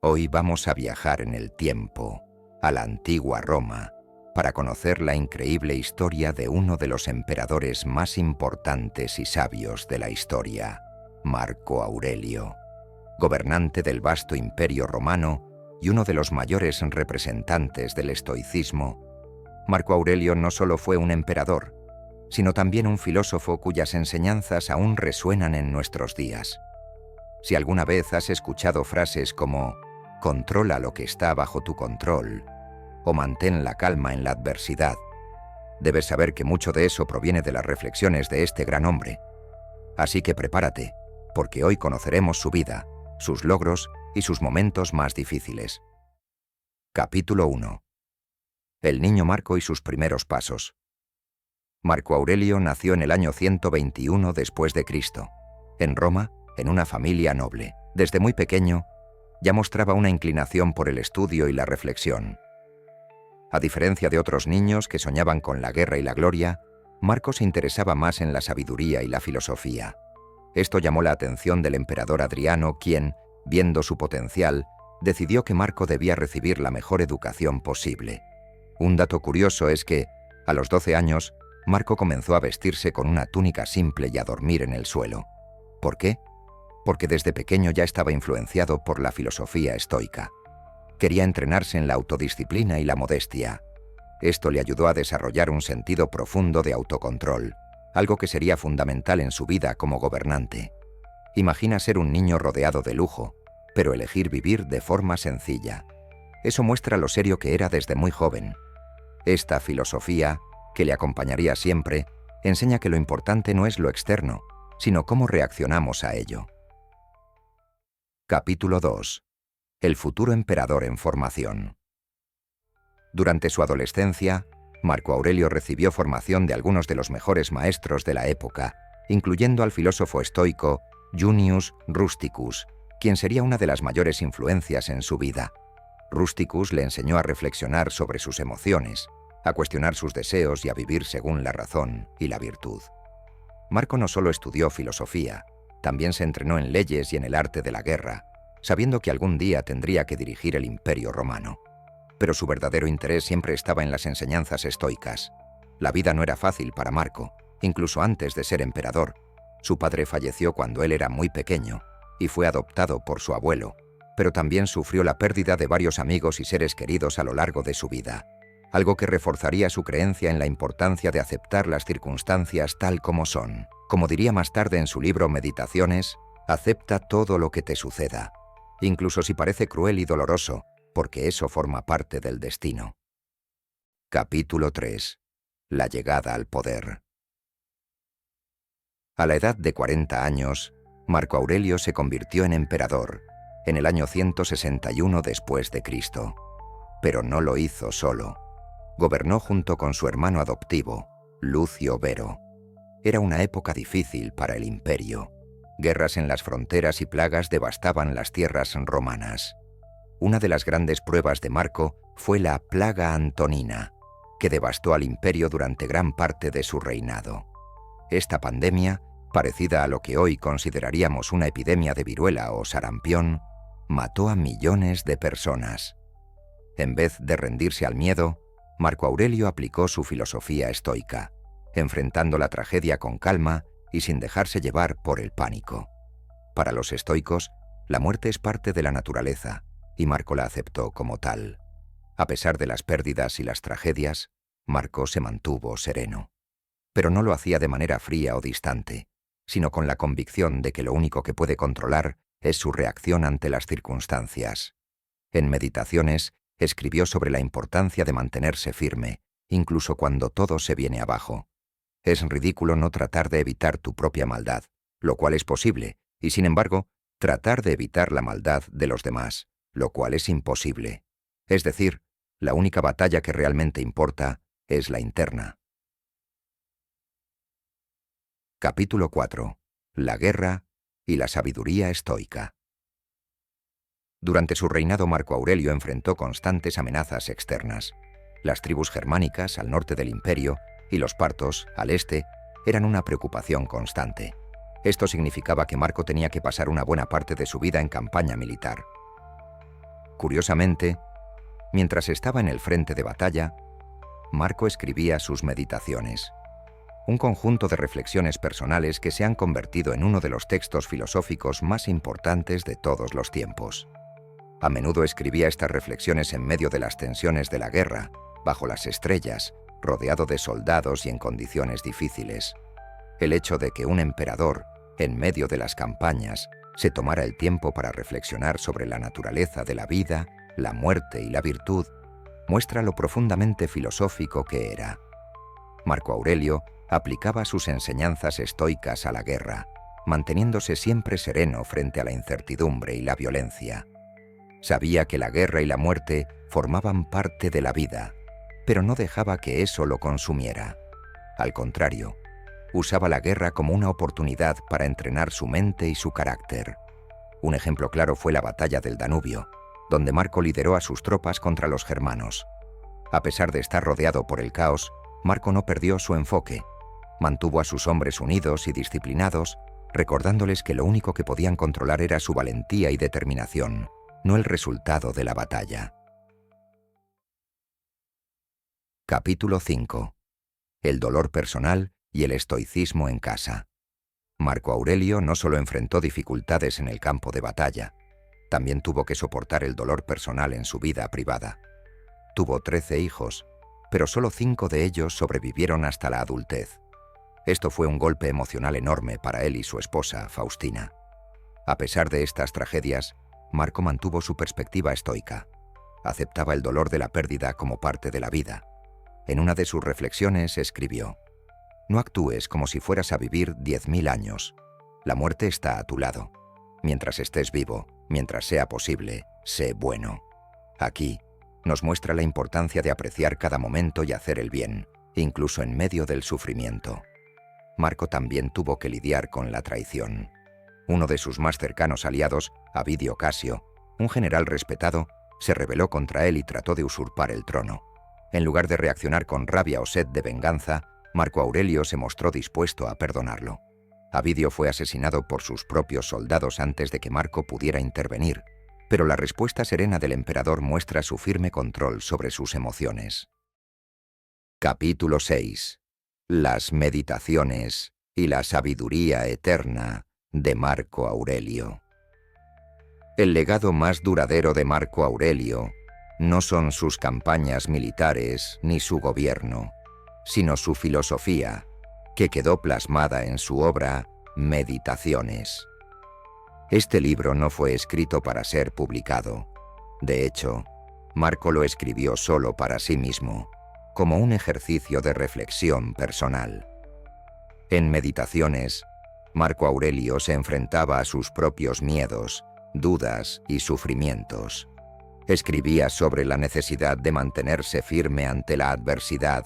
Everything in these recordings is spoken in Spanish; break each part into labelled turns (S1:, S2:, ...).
S1: Hoy vamos a viajar en el tiempo, a la antigua Roma, para conocer la increíble historia de uno de los emperadores más importantes y sabios de la historia, Marco Aurelio, gobernante del vasto imperio romano y uno de los mayores representantes del estoicismo. Marco Aurelio no solo fue un emperador, sino también un filósofo cuyas enseñanzas aún resuenan en nuestros días. Si alguna vez has escuchado frases como «controla lo que está bajo tu control» o «mantén la calma en la adversidad», debes saber que mucho de eso proviene de las reflexiones de este gran hombre. Así que prepárate, porque hoy conoceremos su vida, sus logros y sus momentos más difíciles. Capítulo 1. El niño Marco y sus primeros pasos. Marco Aurelio nació en el año 121 después de Cristo, en Roma, en una familia noble. Desde muy pequeño, ya mostraba una inclinación por el estudio y la reflexión. A diferencia de otros niños que soñaban con la guerra y la gloria, Marco se interesaba más en la sabiduría y la filosofía. Esto llamó la atención del emperador Adriano, quien, viendo su potencial, decidió que Marco debía recibir la mejor educación posible. Un dato curioso es que, a los 12 años, Marco comenzó a vestirse con una túnica simple y a dormir en el suelo. ¿Por qué? Porque desde pequeño ya estaba influenciado por la filosofía estoica. Quería entrenarse en la autodisciplina y la modestia. Esto le ayudó a desarrollar un sentido profundo de autocontrol, algo que sería fundamental en su vida como gobernante. Imagina ser un niño rodeado de lujo, pero elegir vivir de forma sencilla. Eso muestra lo serio que era desde muy joven. Esta filosofía, que le acompañaría siempre, enseña que lo importante no es lo externo, sino cómo reaccionamos a ello. Capítulo 2. El futuro emperador en formación. Durante su adolescencia, Marco Aurelio recibió formación de algunos de los mejores maestros de la época, incluyendo al filósofo estoico Junius Rusticus, quien sería una de las mayores influencias en su vida. Rusticus le enseñó a reflexionar sobre sus emociones, a cuestionar sus deseos y a vivir según la razón y la virtud. Marco no solo estudió filosofía, también se entrenó en leyes y en el arte de la guerra, sabiendo que algún día tendría que dirigir el imperio romano. Pero su verdadero interés siempre estaba en las enseñanzas estoicas. La vida no era fácil para Marco, incluso antes de ser emperador. Su padre falleció cuando él era muy pequeño y fue adoptado por su abuelo, pero también sufrió la pérdida de varios amigos y seres queridos a lo largo de su vida, algo que reforzaría su creencia en la importancia de aceptar las circunstancias tal como son. Como diría más tarde en su libro Meditaciones, acepta todo lo que te suceda, incluso si parece cruel y doloroso, porque eso forma parte del destino. Capítulo 3. La llegada al poder. A la edad de 40 años, Marco Aurelio se convirtió en emperador, en el año 161 después de Cristo. Pero no lo hizo solo. Gobernó junto con su hermano adoptivo, Lucio Vero. Era una época difícil para el imperio. Guerras en las fronteras y plagas devastaban las tierras romanas. Una de las grandes pruebas de Marco fue la plaga antonina, que devastó al imperio durante gran parte de su reinado. Esta pandemia, parecida a lo que hoy consideraríamos una epidemia de viruela o sarampión, mató a millones de personas. En vez de rendirse al miedo, Marco Aurelio aplicó su filosofía estoica, enfrentando la tragedia con calma y sin dejarse llevar por el pánico. Para los estoicos, la muerte es parte de la naturaleza, y Marco la aceptó como tal. A pesar de las pérdidas y las tragedias, Marco se mantuvo sereno. Pero no lo hacía de manera fría o distante, sino con la convicción de que lo único que puede controlar es su reacción ante las circunstancias. En Meditaciones, escribió sobre la importancia de mantenerse firme, incluso cuando todo se viene abajo. Es ridículo no tratar de evitar tu propia maldad, lo cual es posible, y sin embargo, tratar de evitar la maldad de los demás, lo cual es imposible. Es decir, la única batalla que realmente importa es la interna. Capítulo 4. La guerra y la sabiduría estoica. Durante su reinado, Marco Aurelio enfrentó constantes amenazas externas. Las tribus germánicas al norte del imperio y los partos, al este, eran una preocupación constante. Esto significaba que Marco tenía que pasar una buena parte de su vida en campaña militar. Curiosamente, mientras estaba en el frente de batalla, Marco escribía sus meditaciones, un conjunto de reflexiones personales que se han convertido en uno de los textos filosóficos más importantes de todos los tiempos. A menudo escribía estas reflexiones en medio de las tensiones de la guerra, bajo las estrellas, rodeado de soldados y en condiciones difíciles. El hecho de que un emperador, en medio de las campañas, se tomara el tiempo para reflexionar sobre la naturaleza de la vida, la muerte y la virtud, muestra lo profundamente filosófico que era. Marco Aurelio aplicaba sus enseñanzas estoicas a la guerra, manteniéndose siempre sereno frente a la incertidumbre y la violencia. Sabía que la guerra y la muerte formaban parte de la vida, pero no dejaba que eso lo consumiera. Al contrario, usaba la guerra como una oportunidad para entrenar su mente y su carácter. Un ejemplo claro fue la batalla del Danubio, donde Marco lideró a sus tropas contra los germanos. A pesar de estar rodeado por el caos, Marco no perdió su enfoque. Mantuvo a sus hombres unidos y disciplinados, recordándoles que lo único que podían controlar era su valentía y determinación, no el resultado de la batalla. Capítulo 5. El dolor personal y el estoicismo en casa. Marco Aurelio no solo enfrentó dificultades en el campo de batalla, también tuvo que soportar el dolor personal en su vida privada. Tuvo 13 hijos, pero solo 5 de ellos sobrevivieron hasta la adultez. Esto fue un golpe emocional enorme para él y su esposa, Faustina. A pesar de estas tragedias, Marco mantuvo su perspectiva estoica. Aceptaba el dolor de la pérdida como parte de la vida. En una de sus reflexiones escribió: «No actúes como si fueras a vivir 10.000 años. La muerte está a tu lado. Mientras estés vivo, mientras sea posible, sé bueno». Aquí nos muestra la importancia de apreciar cada momento y hacer el bien, incluso en medio del sufrimiento. Marco también tuvo que lidiar con la traición. Uno de sus más cercanos aliados, Avidio Casio, un general respetado, se rebeló contra él y trató de usurpar el trono. En lugar de reaccionar con rabia o sed de venganza, Marco Aurelio se mostró dispuesto a perdonarlo. Avidio fue asesinado por sus propios soldados antes de que Marco pudiera intervenir, pero la respuesta serena del emperador muestra su firme control sobre sus emociones. Capítulo 6. Las meditaciones y la sabiduría eterna de Marco Aurelio. El legado más duradero de Marco Aurelio no son sus campañas militares ni su gobierno, sino su filosofía, que quedó plasmada en su obra Meditaciones. Este libro no fue escrito para ser publicado. De hecho, Marco lo escribió solo para sí mismo, como un ejercicio de reflexión personal. En Meditaciones, Marco Aurelio se enfrentaba a sus propios miedos, dudas y sufrimientos. Escribía sobre la necesidad de mantenerse firme ante la adversidad,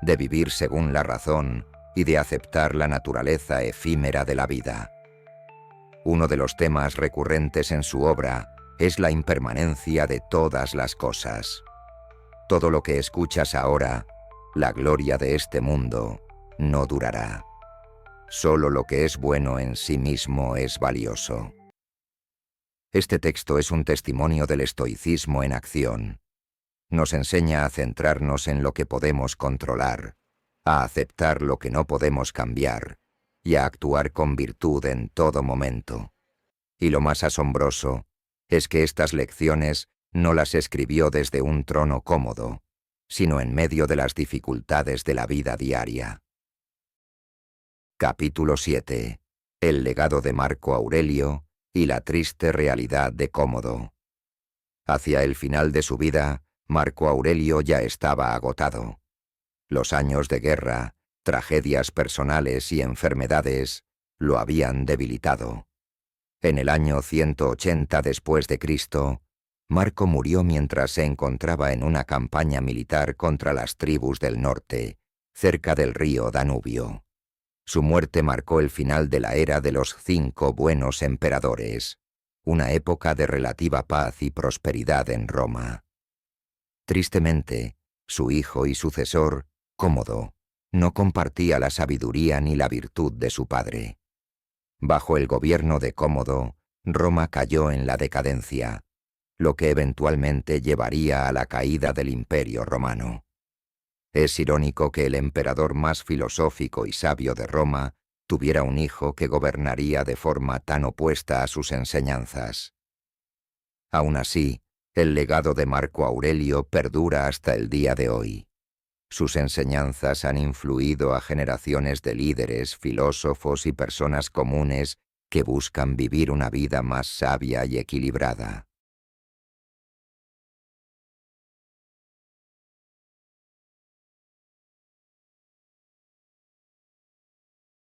S1: de vivir según la razón y de aceptar la naturaleza efímera de la vida. Uno de los temas recurrentes en su obra es la impermanencia de todas las cosas. Todo lo que escuchas ahora, la gloria de este mundo, no durará. Solo lo que es bueno en sí mismo es valioso. Este texto es un testimonio del estoicismo en acción. Nos enseña a centrarnos en lo que podemos controlar, a aceptar lo que no podemos cambiar y a actuar con virtud en todo momento. Y lo más asombroso es que estas lecciones no las escribió desde un trono cómodo, sino en medio de las dificultades de la vida diaria. Capítulo 7. El legado de Marco Aurelio y la triste realidad de Cómodo. Hacia el final de su vida, Marco Aurelio ya estaba agotado. Los años de guerra, tragedias personales y enfermedades lo habían debilitado. En el año 180 después de Cristo, Marco murió mientras se encontraba en una campaña militar contra las tribus del norte, cerca del río Danubio. Su muerte marcó el final de la era de los 5 buenos emperadores, una época de relativa paz y prosperidad en Roma. Tristemente, su hijo y sucesor, Cómodo, no compartía la sabiduría ni la virtud de su padre. Bajo el gobierno de Cómodo, Roma cayó en la decadencia. lo que eventualmente llevaría a la caída del Imperio Romano. Es irónico que el emperador más filosófico y sabio de Roma tuviera un hijo que gobernaría de forma tan opuesta a sus enseñanzas. Aún así, el legado de Marco Aurelio perdura hasta el día de hoy. Sus enseñanzas han influido a generaciones de líderes, filósofos y personas comunes que buscan vivir una vida más sabia y equilibrada.